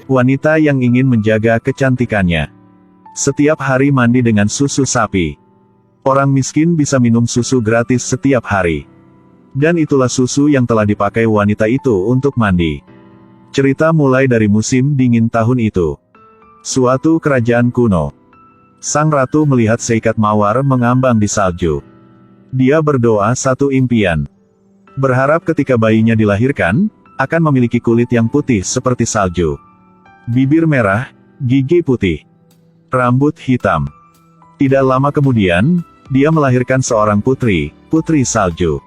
Wanita yang ingin menjaga kecantikannya. Setiap hari mandi dengan susu sapi. Orang miskin bisa minum susu gratis setiap hari. Dan itulah susu yang telah dipakai wanita itu untuk mandi. Cerita mulai dari musim dingin tahun itu. Suatu kerajaan kuno. Sang ratu melihat seikat mawar mengambang di salju. Dia berdoa satu impian. Berharap ketika bayinya dilahirkan, akan memiliki kulit yang putih seperti salju. Bibir merah, gigi putih, rambut hitam. Tidak lama kemudian, dia melahirkan seorang putri, putri salju.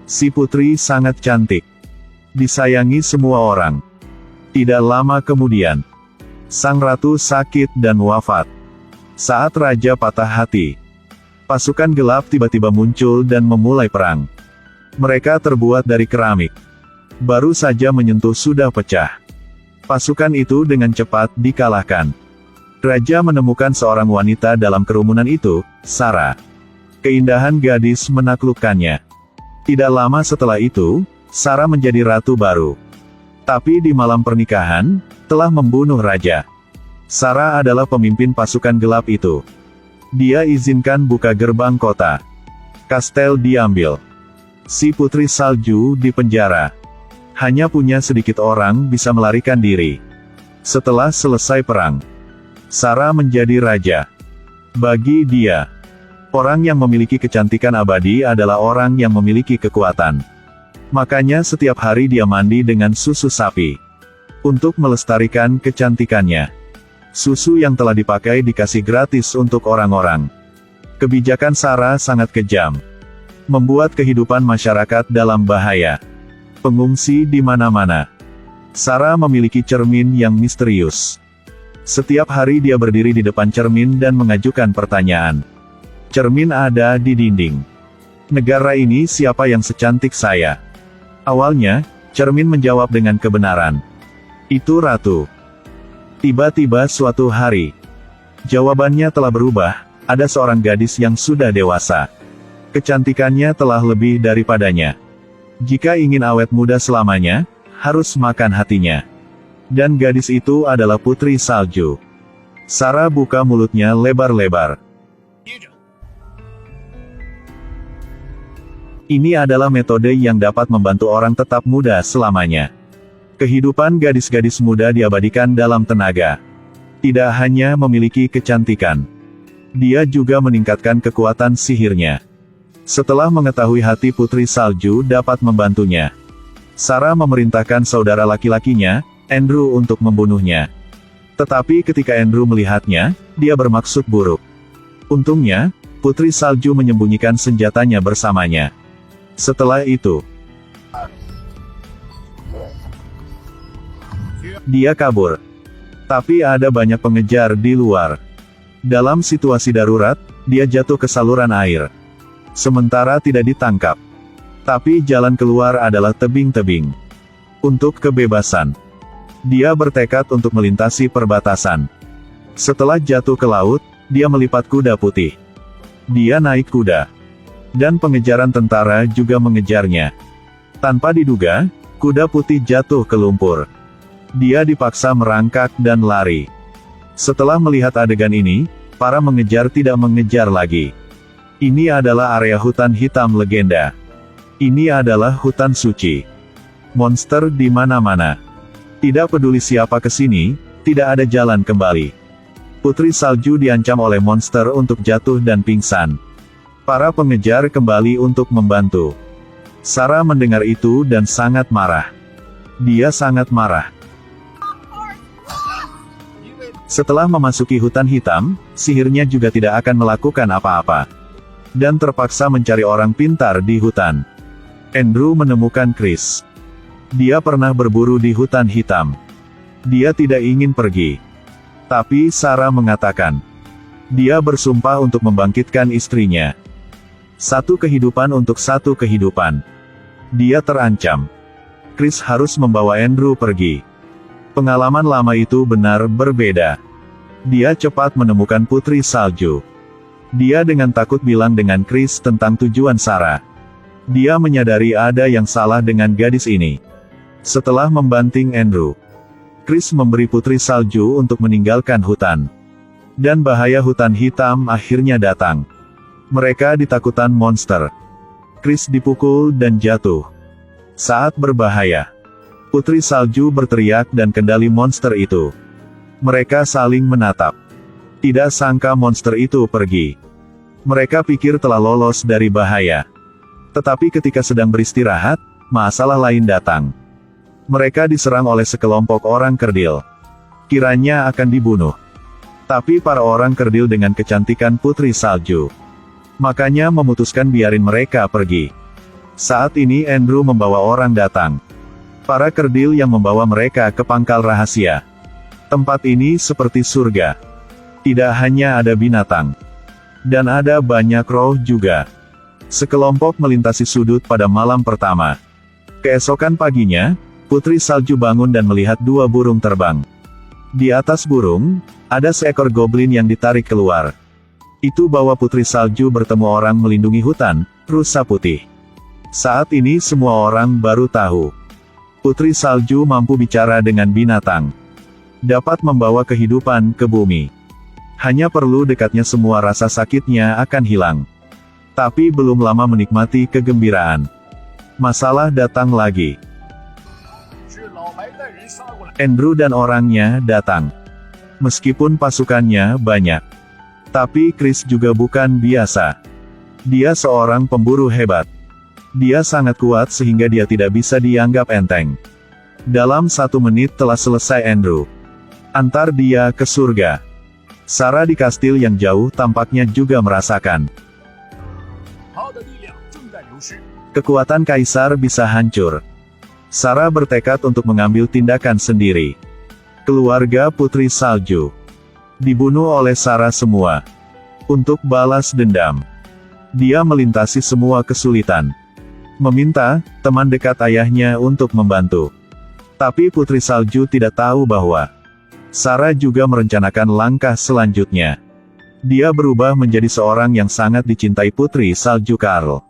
Si putri sangat cantik. Disayangi semua orang. Tidak lama kemudian, sang ratu sakit dan wafat. Saat raja patah hati, pasukan gelap tiba-tiba muncul dan memulai perang. Mereka terbuat dari keramik. Baru saja menyentuh sudah pecah. Pasukan itu dengan cepat dikalahkan. Raja menemukan seorang wanita dalam kerumunan itu, Sarah. Keindahan gadis menaklukkannya. Tidak lama setelah itu, Sarah menjadi ratu baru. Tapi di malam pernikahan, telah membunuh raja. Sarah adalah pemimpin pasukan gelap itu. Dia izinkan buka gerbang kota. Kastel diambil. Si putri salju dipenjara. Hanya punya sedikit orang bisa melarikan diri. Setelah selesai perang, Sarah menjadi raja. Bagi dia, orang yang memiliki kecantikan abadi adalah orang yang memiliki kekuatan. Makanya setiap hari dia mandi dengan susu sapi. Untuk melestarikan kecantikannya. Susu yang telah dipakai dikasih gratis untuk orang-orang. Kebijakan Sarah sangat kejam. Membuat kehidupan masyarakat dalam bahaya. Pengungsi di mana-mana. Sarah memiliki cermin yang misterius. Setiap hari dia berdiri di depan cermin dan mengajukan pertanyaan. Cermin ada di dinding. Negara ini siapa yang secantik saya? Awalnya, cermin menjawab dengan kebenaran. Itu ratu. Tiba-tiba suatu hari, jawabannya telah berubah, ada seorang gadis yang sudah dewasa. Kecantikannya telah lebih daripadanya. Jika ingin awet muda selamanya, harus makan hatinya. Dan gadis itu adalah putri salju. Sarah buka mulutnya lebar-lebar. Ini adalah metode yang dapat membantu orang tetap muda selamanya. Kehidupan gadis-gadis muda diabadikan dalam tenaga. Tidak hanya memiliki kecantikan. Dia juga meningkatkan kekuatan sihirnya. Setelah mengetahui hati putri salju dapat membantunya, Sarah memerintahkan saudara laki-lakinya, Andrew untuk membunuhnya. Tetapi ketika Andrew melihatnya, dia bermaksud buruk. Untungnya, putri salju menyembunyikan senjatanya bersamanya. Setelah itu, dia kabur. Tapi ada banyak pengejar di luar. Dalam situasi darurat, dia jatuh ke saluran air. Sementara tidak ditangkap. Tapi jalan keluar adalah tebing-tebing. Untuk kebebasan, dia bertekad untuk melintasi perbatasan. Setelah jatuh ke laut, dia melipat kuda putih. Dia naik kuda. Dan pengejaran tentara juga mengejarnya. Tanpa diduga, kuda putih jatuh ke lumpur. Dia dipaksa merangkak dan lari. Setelah melihat adegan ini, para mengejar tidak mengejar lagi. Ini adalah area hutan hitam legenda. Ini adalah hutan suci. Monster di mana-mana. Tidak peduli siapa kesini, tidak ada jalan kembali. Putri salju diancam oleh monster untuk jatuh dan pingsan. Para pengejar kembali untuk membantu. Sarah mendengar itu dan sangat marah. Dia sangat marah. Setelah memasuki hutan hitam, sihirnya juga tidak akan melakukan apa-apa. Dan terpaksa mencari orang pintar di hutan. Andrew menemukan Chris. Dia pernah berburu di hutan hitam. Dia tidak ingin pergi. Tapi Sarah mengatakan, dia bersumpah untuk membangkitkan istrinya. Satu kehidupan untuk satu kehidupan. Dia terancam. Chris harus membawa Andrew pergi. Pengalaman lama itu benar berbeda. Dia cepat menemukan putri salju. Dia dengan takut bilang dengan Chris tentang tujuan Sarah. Dia menyadari ada yang salah dengan gadis ini. Setelah membanting Andrew, Chris memberi Putri Salju untuk meninggalkan hutan. Dan bahaya hutan hitam akhirnya datang. Mereka ditakutan monster. Chris dipukul dan jatuh. Saat berbahaya, Putri Salju berteriak dan kendali monster itu. Mereka saling menatap. Tidak sangka monster itu pergi. Mereka pikir telah lolos dari bahaya. Tetapi ketika sedang beristirahat, masalah lain datang. Mereka diserang oleh sekelompok orang kerdil. Kiranya akan dibunuh. Tapi para orang kerdil dengan kecantikan Putri Salju. Makanya memutuskan biarin mereka pergi. Saat ini Andrew membawa orang datang. Para kerdil yang membawa mereka ke pangkal rahasia. Tempat ini seperti surga. Tidak hanya ada binatang. Dan ada banyak roh juga. Sekelompok melintasi sudut pada malam pertama. Keesokan paginya, Putri Salju bangun dan melihat dua burung terbang. Di atas burung, ada seekor goblin yang ditarik keluar. Itu bawa Putri Salju bertemu orang melindungi hutan, rusa putih. Saat ini semua orang baru tahu. Putri Salju mampu bicara dengan binatang. Dapat membawa kehidupan ke bumi. Hanya perlu dekatnya semua rasa sakitnya akan hilang. Tapi belum lama menikmati kegembiraan. Masalah datang lagi. Andrew dan orangnya datang. Meskipun pasukannya banyak. Tapi Chris juga bukan biasa. Dia seorang pemburu hebat. Dia sangat kuat sehingga dia tidak bisa dianggap enteng. Dalam 1 menit telah selesai Andrew. Antar dia ke surga. Sarah di kastil yang jauh tampaknya juga merasakan. Kekuatan kaisar bisa hancur. Sarah bertekad untuk mengambil tindakan sendiri. Keluarga Putri Salju dibunuh oleh Sarah semua. Untuk balas dendam, dia melintasi semua kesulitan. Meminta teman dekat ayahnya untuk membantu. Tapi Putri Salju tidak tahu bahwa Sarah juga merencanakan langkah selanjutnya. Dia berubah menjadi seorang yang sangat dicintai Putri Salju Karl.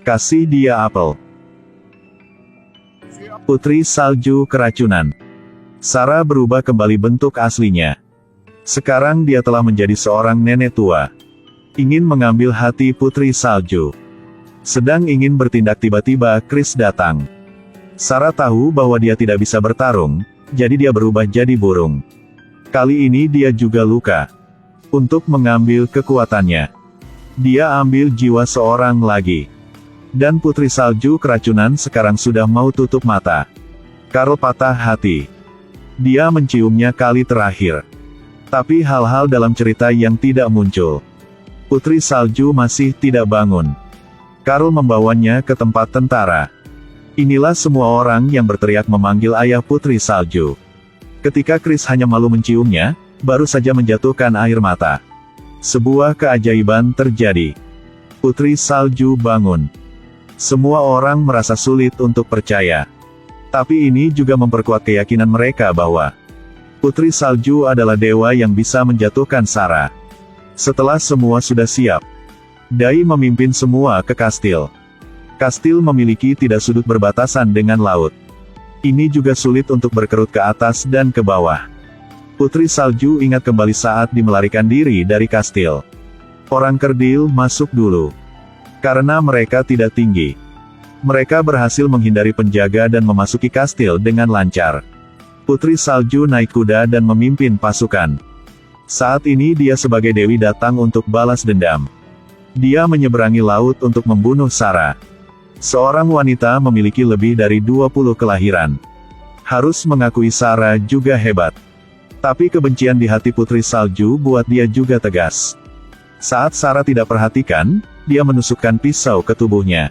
Kasih dia apel. Putri Salju keracunan. Sarah berubah kembali bentuk aslinya. Sekarang dia telah menjadi seorang nenek tua. Ingin mengambil hati Putri Salju. Sedang ingin bertindak tiba-tiba Chris datang. Sarah tahu bahwa dia tidak bisa bertarung, jadi dia berubah jadi burung. Kali ini dia juga luka. Untuk mengambil kekuatannya, dia ambil jiwa seorang lagi. Dan Putri Salju keracunan sekarang sudah mau tutup mata. Karl patah hati. Dia menciumnya kali terakhir. Tapi hal-hal dalam cerita yang tidak muncul. Putri Salju masih tidak bangun. Karl membawanya ke tempat tentara. Inilah semua orang yang berteriak memanggil ayah Putri Salju. Ketika Chris hanya malu menciumnya, baru saja menjatuhkan air mata. Sebuah keajaiban terjadi. Putri Salju bangun. Semua orang merasa sulit untuk percaya. Tapi ini juga memperkuat keyakinan mereka bahwa Putri Salju adalah dewa yang bisa menjatuhkan Sarah. Setelah semua sudah siap, Dai memimpin semua ke kastil. Kastil memiliki tidak sudut berbatasan dengan laut. Ini juga sulit untuk berkerut ke atas dan ke bawah. Putri Salju ingat kembali saat melarikan diri dari kastil. Orang kerdil masuk dulu. Karena mereka tidak tinggi. Mereka berhasil menghindari penjaga dan memasuki kastil dengan lancar. Putri Salju naik kuda dan memimpin pasukan. Saat ini dia sebagai dewi datang untuk balas dendam. Dia menyeberangi laut untuk membunuh Sarah. Seorang wanita memiliki lebih dari 20 kelahiran. Harus mengakui Sarah juga hebat. Tapi kebencian di hati Putri Salju buat dia juga tegas. Saat Sarah tidak perhatikan, dia menusukkan pisau ke tubuhnya.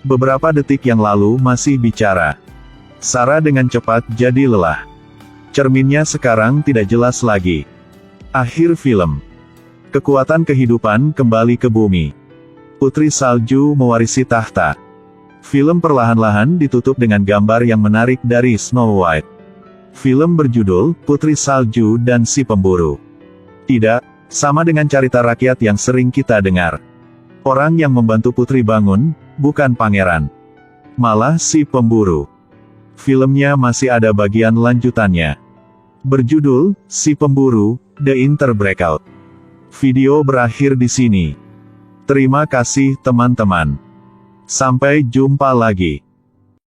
Beberapa detik yang lalu masih bicara. Sarah dengan cepat jadi lelah. Cerminnya sekarang tidak jelas lagi. Akhir film. Kekuatan kehidupan kembali ke bumi. Putri Salju mewarisi tahta. Film perlahan-lahan ditutup dengan gambar yang menarik dari Snow White. Film berjudul Putri Salju dan Si Pemburu. Tidak sama dengan cerita rakyat yang sering kita dengar. Orang yang membantu putri bangun, bukan pangeran. Malah si pemburu. Filmnya masih ada bagian lanjutannya. Berjudul, Si Pemburu, The Inter Breakout. Video berakhir di sini. Terima kasih teman-teman. Sampai jumpa lagi.